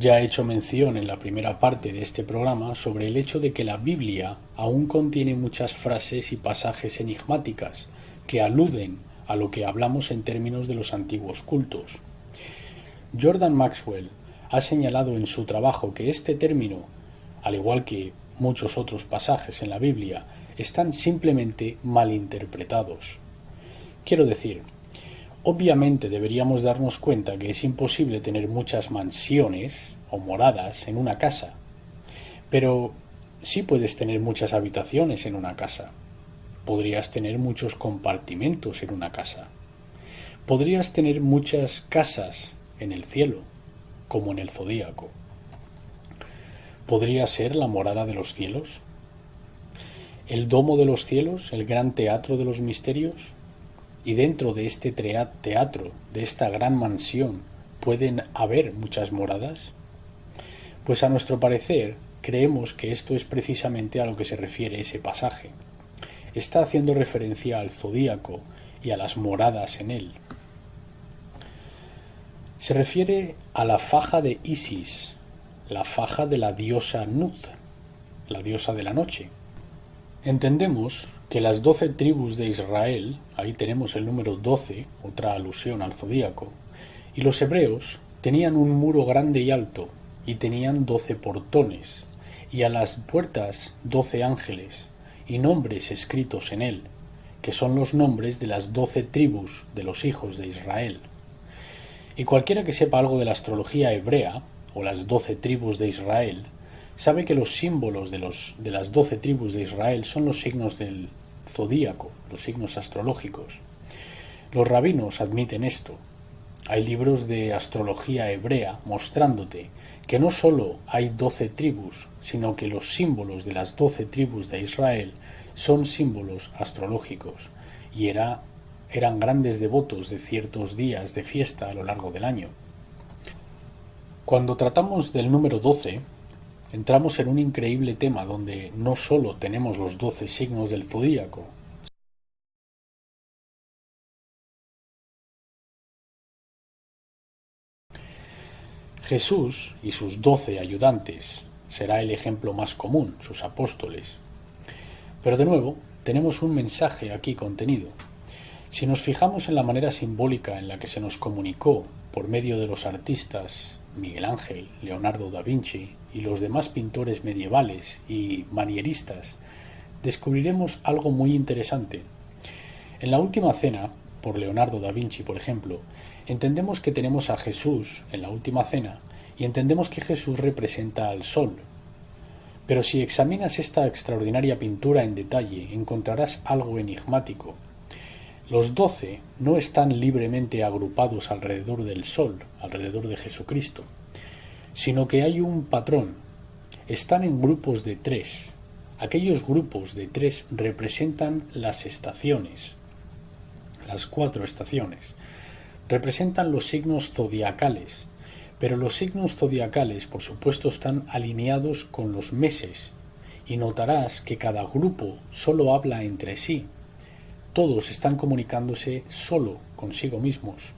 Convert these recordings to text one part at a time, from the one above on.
Ya he hecho mención en la primera parte de este programa sobre el hecho de que la Biblia aún contiene muchas frases y pasajes enigmáticas que aluden a lo que hablamos en términos de los antiguos cultos. Jordan Maxwell ha señalado en su trabajo que este término, al igual que muchos otros pasajes en la Biblia, están simplemente malinterpretados. Quiero decir, obviamente deberíamos darnos cuenta que es imposible tener muchas mansiones o moradas en una casa, pero sí puedes tener muchas habitaciones en una casa. Podrías tener muchos compartimentos en una casa. Podrías tener muchas casas en el cielo, como en el zodíaco. ¿Podría ser la morada de los cielos? ¿El domo de los cielos, el gran teatro de los misterios? Y dentro de este teatro, de esta gran mansión, ¿pueden haber muchas moradas? Pues a nuestro parecer, creemos que esto es precisamente a lo que se refiere ese pasaje. Está haciendo referencia al zodíaco y a las moradas en él. Se refiere a la faja de Isis, la faja de la diosa Nut, la diosa de la noche. Entendemos que las 12 tribus de Israel, ahí tenemos el número 12, otra alusión al zodíaco, y los hebreos tenían un muro grande y alto, y tenían 12 portones, y a las puertas 12 ángeles, y nombres escritos en él, que son los nombres de las 12 tribus de los hijos de Israel. Y cualquiera que sepa algo de la astrología hebrea, o las 12 tribus de Israel, sabe que los símbolos de las 12 tribus de Israel son los signos del zodíaco, los signos astrológicos. Los rabinos admiten esto. Hay libros de astrología hebrea mostrándote que no solo hay 12 tribus, sino que los símbolos de las 12 tribus de Israel son símbolos astrológicos y eran grandes devotos de ciertos días de fiesta a lo largo del año. Cuando tratamos del número 12, entramos en un increíble tema donde no solo tenemos los 12 signos del zodíaco, Jesús y sus 12 ayudantes será el ejemplo más común, sus apóstoles. Pero de nuevo, tenemos un mensaje aquí contenido. Si nos fijamos en la manera simbólica en la que se nos comunicó por medio de los artistas Miguel Ángel, Leonardo da Vinci y los demás pintores medievales y manieristas, descubriremos algo muy interesante. En la Última Cena, por Leonardo da Vinci, por ejemplo, entendemos que tenemos a Jesús en la Última Cena y entendemos que Jesús representa al sol. Pero si examinas esta extraordinaria pintura en detalle, encontrarás algo enigmático. Los 12 no están libremente agrupados alrededor del sol, alrededor de Jesucristo, sino que hay un patrón. Están en grupos de 3. Aquellos grupos de 3 representan las estaciones, las 4 estaciones. Representan los signos zodiacales, pero los signos zodiacales, por supuesto, están alineados con los meses, y notarás que cada grupo solo habla entre sí. Todos están comunicándose solo consigo mismos.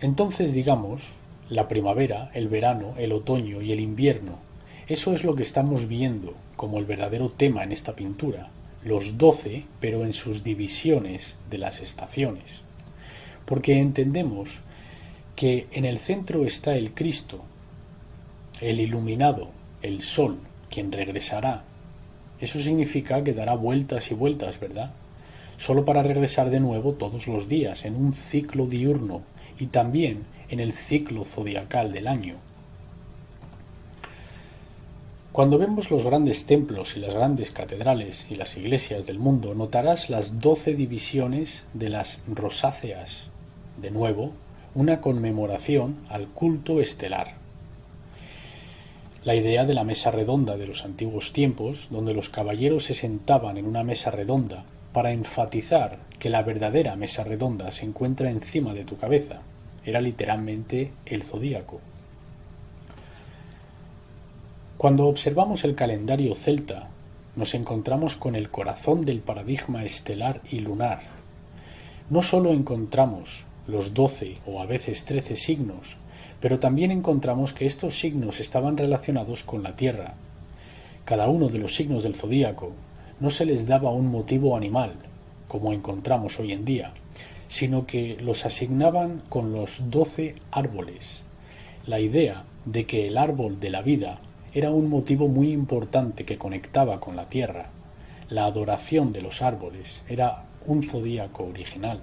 Entonces, digamos, la primavera, el verano, el otoño y el invierno, eso es lo que estamos viendo como el verdadero tema en esta pintura, los 12, pero en sus divisiones de las estaciones. Porque entendemos que en el centro está el Cristo, el iluminado, el sol, quien regresará. Eso significa que dará vueltas y vueltas, ¿verdad? Solo para regresar de nuevo todos los días, en un ciclo diurno y también en el ciclo zodiacal del año. Cuando vemos los grandes templos y las grandes catedrales y las iglesias del mundo, notarás las 12 divisiones de las rosáceas. De nuevo, una conmemoración al culto estelar. La idea de la mesa redonda de los antiguos tiempos, donde los caballeros se sentaban en una mesa redonda para enfatizar que la verdadera mesa redonda se encuentra encima de tu cabeza, era literalmente el zodíaco. Cuando observamos el calendario celta, nos encontramos con el corazón del paradigma estelar y lunar. No solo encontramos los 12 o a veces 13 signos, pero también encontramos que estos signos estaban relacionados con la Tierra. Cada uno de los signos del zodíaco no se les daba un motivo animal, como encontramos hoy en día, sino que los asignaban con los 12 árboles. La idea de que el árbol de la vida era un motivo muy importante que conectaba con la Tierra. La adoración de los árboles era un zodíaco original.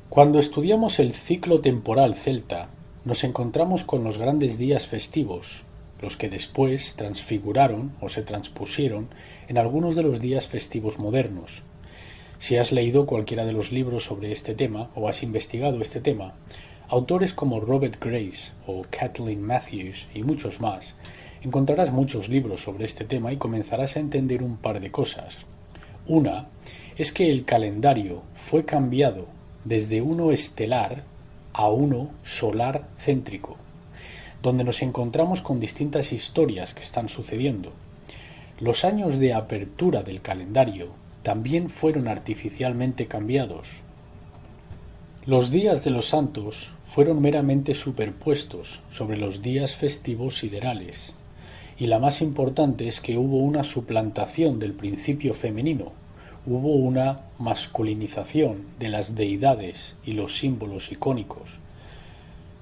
Cuando estudiamos el ciclo temporal celta, nos encontramos con los grandes días festivos, los que después transfiguraron o se transpusieron en algunos de los días festivos modernos. Si has leído cualquiera de los libros sobre este tema o has investigado este tema, autores como Robert Grace o Kathleen Matthews y muchos más, encontrarás muchos libros sobre este tema y comenzarás a entender un par de cosas. Una es que el calendario fue cambiado desde uno estelar a uno solar céntrico, donde nos encontramos con distintas historias que están sucediendo. Los años de apertura del calendario también fueron artificialmente cambiados. Los días de los santos fueron meramente superpuestos sobre los días festivos siderales, y la más importante es que hubo una suplantación del principio femenino, hubo una masculinización de las deidades y los símbolos icónicos.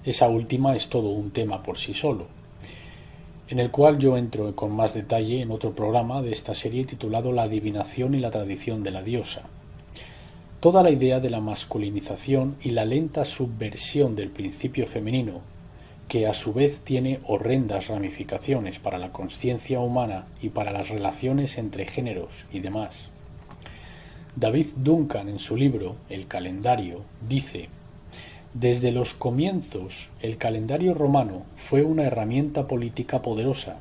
Esa última es todo un tema por sí solo, en el cual yo entro con más detalle en otro programa de esta serie titulado La adivinación y la tradición de la diosa. Toda la idea de la masculinización y la lenta subversión del principio femenino, que a su vez tiene horrendas ramificaciones para la consciencia humana y para las relaciones entre géneros y demás. David Duncan, en su libro El calendario, dice: desde los comienzos, el calendario romano fue una herramienta política poderosa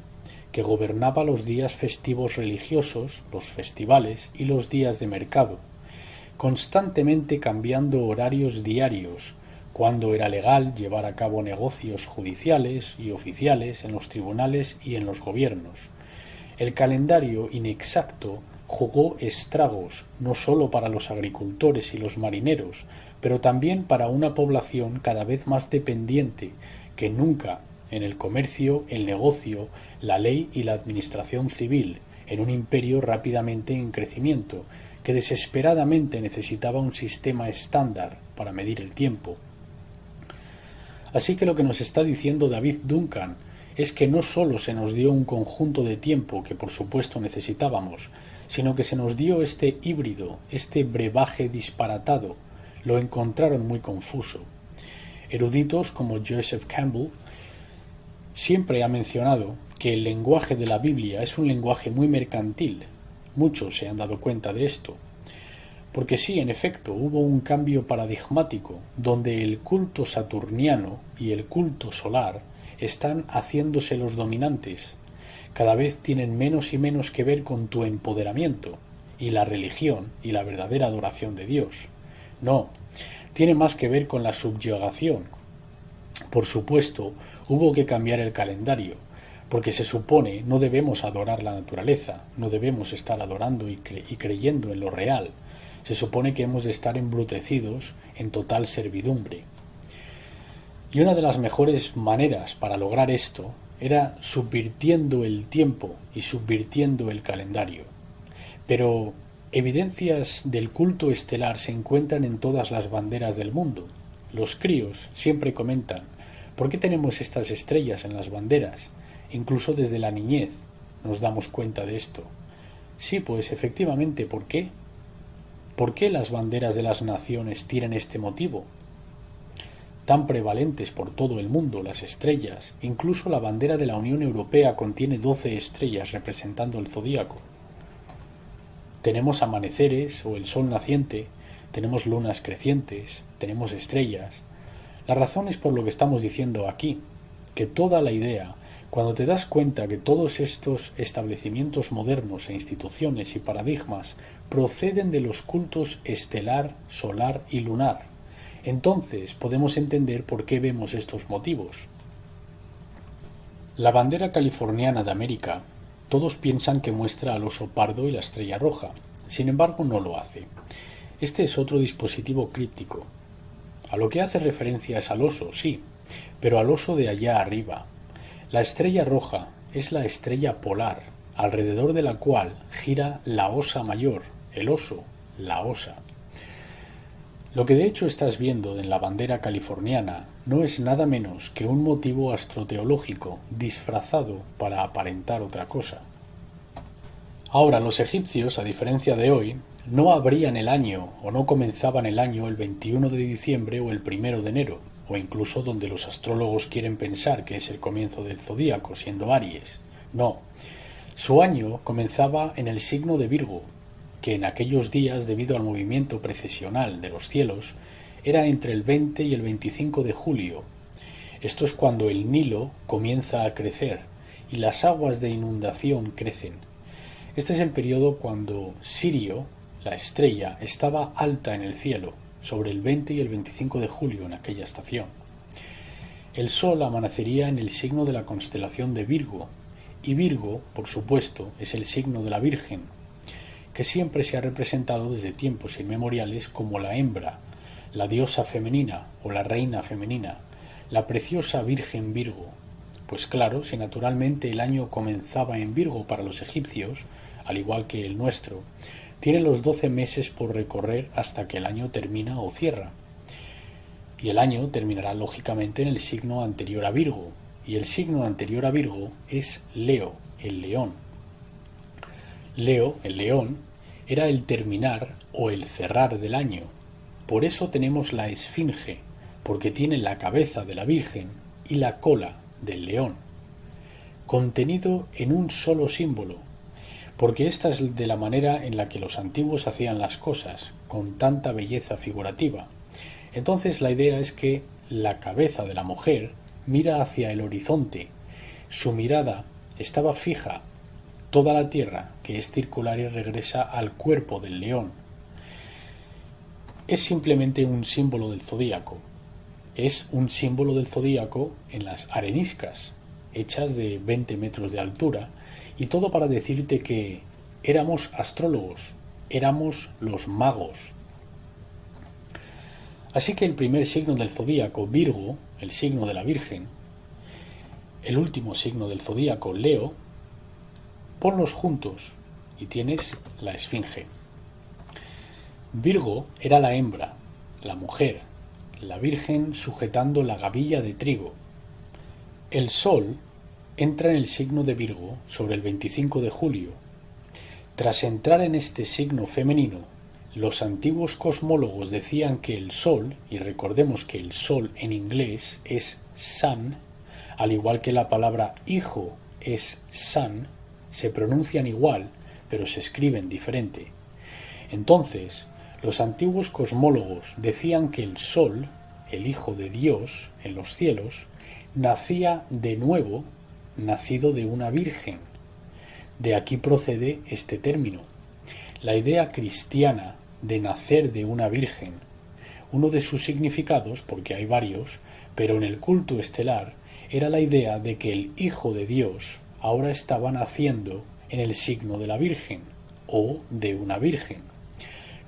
que gobernaba los días festivos religiosos, los festivales y los días de mercado, constantemente cambiando horarios diarios, cuando era legal llevar a cabo negocios judiciales y oficiales en los tribunales y en los gobiernos. El calendario inexacto jugó estragos no sólo para los agricultores y los marineros, pero también para una población cada vez más dependiente que nunca en el comercio, el negocio, la ley y la administración civil, en un imperio rápidamente en crecimiento, que desesperadamente necesitaba un sistema estándar para medir el tiempo. Así que lo que nos está diciendo David Duncan es que no sólo se nos dio un conjunto de tiempo que por supuesto necesitábamos, sino que se nos dio este híbrido, este brebaje disparatado. Lo encontraron muy confuso. Eruditos como Joseph Campbell siempre ha mencionado que el lenguaje de la Biblia es un lenguaje muy mercantil. Muchos se han dado cuenta de esto. Porque sí, en efecto, hubo un cambio paradigmático, donde el culto saturniano y el culto solar están haciéndose los dominantes. Cada vez tienen menos y menos que ver con tu empoderamiento y la religión y la verdadera adoración de Dios. No, tiene más que ver con la subyugación. Por supuesto, hubo que cambiar el calendario, porque se supone no debemos adorar la naturaleza, no debemos estar adorando y creyendo en lo real. Se supone que hemos de estar embrutecidos en total servidumbre. Y una de las mejores maneras para lograr esto era subvirtiendo el tiempo y subvirtiendo el calendario. Pero evidencias del culto estelar se encuentran en todas las banderas del mundo. Los críos siempre comentan: ¿por qué tenemos estas estrellas en las banderas? Incluso desde la niñez nos damos cuenta de esto. Sí, pues efectivamente, ¿por qué? ¿Por qué las banderas de las naciones tienen este motivo? Tan prevalentes por todo el mundo, las estrellas, incluso la bandera de la Unión Europea contiene 12 estrellas representando el zodíaco. Tenemos amaneceres o el sol naciente, tenemos lunas crecientes, tenemos estrellas. La razón es por lo que estamos diciendo aquí, que toda la idea, cuando te das cuenta que todos estos establecimientos modernos e instituciones y paradigmas proceden de los cultos estelar, solar y lunar, entonces podemos entender por qué vemos estos motivos. La bandera californiana de América, todos piensan que muestra al oso pardo y la estrella roja, sin embargo no lo hace. Este es otro dispositivo críptico. A lo que hace referencia es al oso, sí, pero al oso de allá arriba. La estrella roja es la estrella polar, alrededor de la cual gira la osa mayor, el oso, la osa. Lo que de hecho estás viendo en la bandera californiana no es nada menos que un motivo astroteológico disfrazado para aparentar otra cosa. Ahora, los egipcios, a diferencia de hoy, no abrían el año o no comenzaban el año el 21 de diciembre o el 1 de enero, o incluso donde los astrólogos quieren pensar que es el comienzo del zodíaco, siendo Aries. No, su año comenzaba en el signo de Virgo, que en aquellos días, debido al movimiento precesional de los cielos, era entre el 20 y el 25 de julio. Esto es cuando el Nilo comienza a crecer y las aguas de inundación crecen. Este es el periodo cuando Sirio, la estrella, estaba alta en el cielo, sobre el 20 y el 25 de julio en aquella estación. El Sol amanecería en el signo de la constelación de Virgo, y Virgo, por supuesto, es el signo de la Virgen, que siempre se ha representado desde tiempos inmemoriales como la hembra, la diosa femenina o la reina femenina, la preciosa Virgen Virgo. Pues claro, si naturalmente el año comenzaba en Virgo para los egipcios, al igual que el nuestro, tiene los 12 meses por recorrer hasta que el año termina o cierra. Y el año terminará lógicamente en el signo anterior a Virgo, y el signo anterior a Virgo es Leo, el león. Leo, el león, era el terminar o el cerrar del año. Por eso tenemos la esfinge, porque tiene la cabeza de la Virgen y la cola del león, contenido en un solo símbolo, porque esta es de la manera en la que los antiguos hacían las cosas, con tanta belleza figurativa. Entonces la idea es que la cabeza de la mujer mira hacia el horizonte, su mirada estaba fija, toda la tierra, que es circular y regresa al cuerpo del león. Es simplemente un símbolo del zodíaco. Es un símbolo del zodíaco en las areniscas, hechas de 20 metros de altura, y todo para decirte que éramos astrólogos, éramos los magos. Así que el primer signo del zodíaco, Virgo, el signo de la Virgen, el último signo del zodíaco, Leo, ponlos juntos y tienes la esfinge. Virgo era la hembra, la mujer, la Virgen sujetando la gavilla de trigo. El Sol entra en el signo de Virgo sobre el 25 de julio. Tras entrar en este signo femenino, los antiguos cosmólogos decían que el Sol, y recordemos que el Sol en inglés es sun, al igual que la palabra hijo es son, se pronuncian igual, pero se escriben diferente. Entonces, los antiguos cosmólogos decían que el Sol, el Hijo de Dios en los cielos, nacía de nuevo, nacido de una virgen. De aquí procede este término. La idea cristiana de nacer de una virgen, uno de sus significados, porque hay varios, pero en el culto estelar, era la idea de que el Hijo de Dios ahora estaba naciendo en el signo de la Virgen, o de una virgen.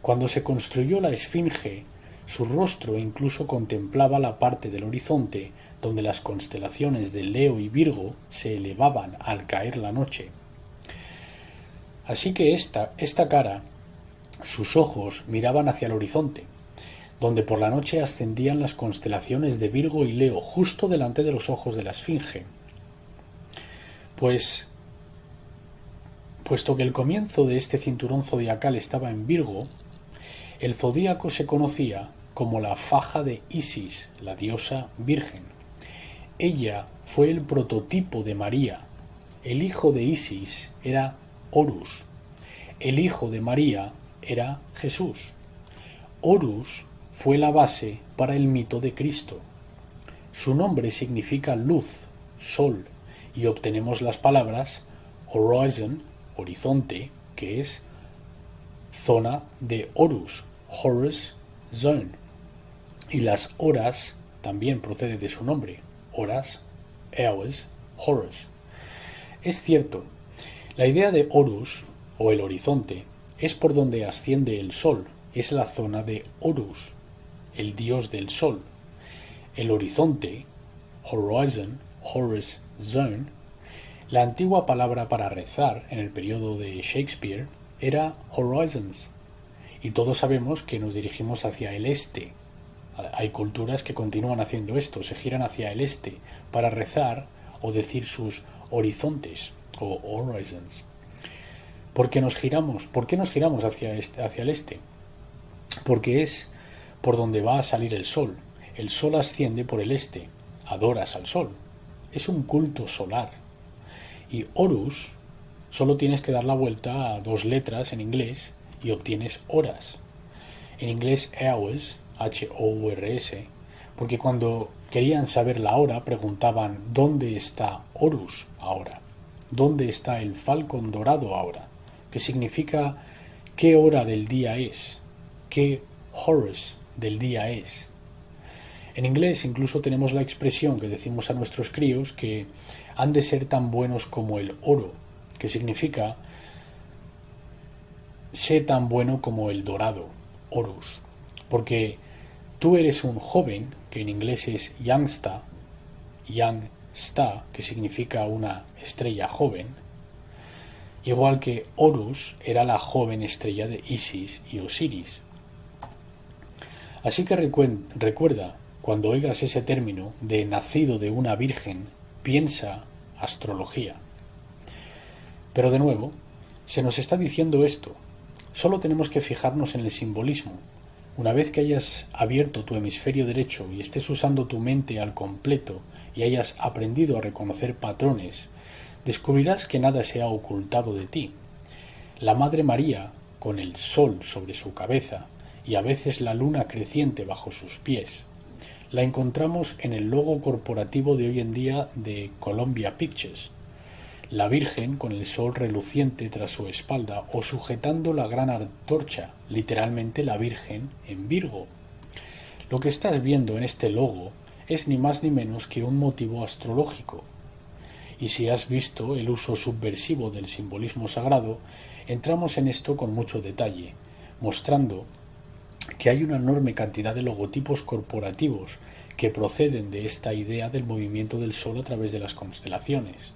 Cuando se construyó la esfinge, su rostro incluso contemplaba la parte del horizonte donde las constelaciones de Leo y Virgo se elevaban al caer la noche. Así que esta cara, sus ojos miraban hacia el horizonte, donde por la noche ascendían las constelaciones de Virgo y Leo, justo delante de los ojos de la esfinge. Puesto que el comienzo de este cinturón zodiacal estaba en Virgo, el zodíaco se conocía como la faja de Isis, la diosa virgen. Ella fue el prototipo de María. El hijo de Isis era Horus. El hijo de María era Jesús. Horus fue la base para el mito de Cristo. Su nombre significa luz, sol, y obtenemos las palabras horizon, horizonte, que es zona de Horus, Horus Zone. Y las horas también procede de su nombre, horas, hours, Horus. Es cierto, la idea de Horus, o el horizonte, es por donde asciende el sol, es la zona de Horus, el dios del sol. El horizonte horizon, zone, la antigua palabra para rezar en el periodo de Shakespeare era horizons, y todos sabemos que nos dirigimos hacia el este. Hay culturas que continúan haciendo esto, se giran hacia el este para rezar o decir sus horizontes o horizons. ¿Por qué nos giramos? ¿Por qué nos giramos hacia el este? Porque es por donde va a salir el sol. El sol asciende por el este. Adoras al sol. Es un culto solar. Y Horus, solo tienes que dar la vuelta a 2 letras en inglés y obtienes horas. En inglés hours, H-O-U-R-S, porque cuando querían saber la hora preguntaban ¿dónde está Horus ahora? ¿Dónde está el falcón dorado ahora? Que significa ¿qué hora del día es? ¿Qué horus del día es? En inglés incluso tenemos la expresión que decimos a nuestros críos que han de ser tan buenos como el oro, que significa sé tan bueno como el dorado, horus, porque tú eres un joven, que en inglés es young star, que significa una estrella joven, igual que Horus era la joven estrella de Isis y Osiris. Así que recuerda, cuando oigas ese término de nacido de una virgen, piensa astrología. Pero de nuevo, se nos está diciendo esto. Solo tenemos que fijarnos en el simbolismo. Una vez que hayas abierto tu hemisferio derecho y estés usando tu mente al completo y hayas aprendido a reconocer patrones, descubrirás que nada se ha ocultado de ti. La Madre María, con el sol sobre su cabeza y a veces la luna creciente bajo sus pies, la encontramos en el logo corporativo de hoy en día de Columbia Pictures. La Virgen con el sol reluciente tras su espalda o sujetando la gran antorcha, literalmente la Virgen en Virgo. Lo que estás viendo en este logo es ni más ni menos que un motivo astrológico. Y si has visto el uso subversivo del simbolismo sagrado, entramos en esto con mucho detalle, mostrando que hay una enorme cantidad de logotipos corporativos que proceden de esta idea del movimiento del Sol a través de las constelaciones.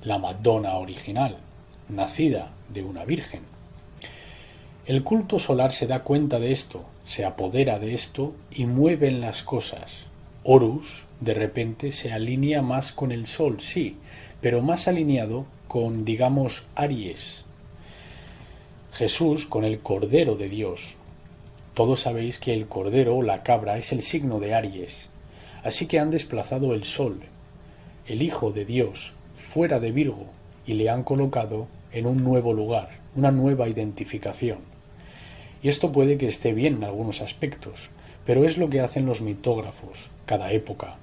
La Madonna original, nacida de una virgen. El culto solar se da cuenta de esto, se apodera de esto y mueve en las cosas. Horus, de repente, se alinea más con el Sol, sí, pero más alineado con, digamos, Aries. Jesús con el Cordero de Dios. Todos sabéis que el Cordero o la cabra es el signo de Aries, así que han desplazado el Sol, el Hijo de Dios, fuera de Virgo y le han colocado en un nuevo lugar, una nueva identificación. Y esto puede que esté bien en algunos aspectos, pero es lo que hacen los mitógrafos cada época.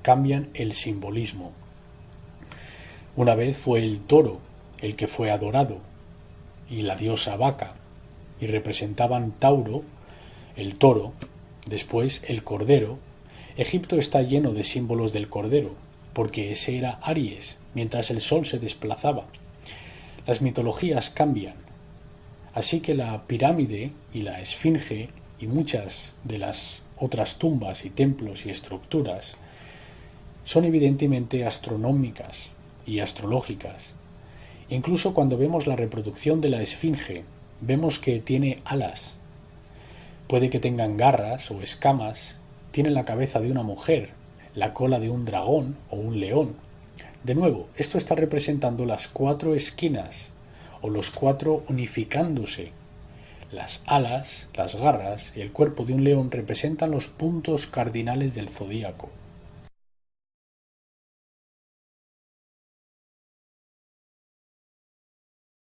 Cambian el simbolismo. Una vez fue el toro el que fue adorado y la diosa vaca, y representaban Tauro, el toro, después el cordero. Egipto está lleno de símbolos del cordero, porque ese era Aries, mientras el sol se desplazaba. Las mitologías cambian, así que la pirámide y la esfinge y muchas de las otras tumbas y templos y estructuras son evidentemente astronómicas y astrológicas. Incluso cuando vemos la reproducción de la esfinge, vemos que tiene alas. Puede que tengan garras o escamas, tiene la cabeza de una mujer, la cola de un dragón o un león. De nuevo, esto está representando las 4 esquinas o los 4 unificándose. Las alas, las garras y el cuerpo de un león representan los puntos cardinales del zodíaco.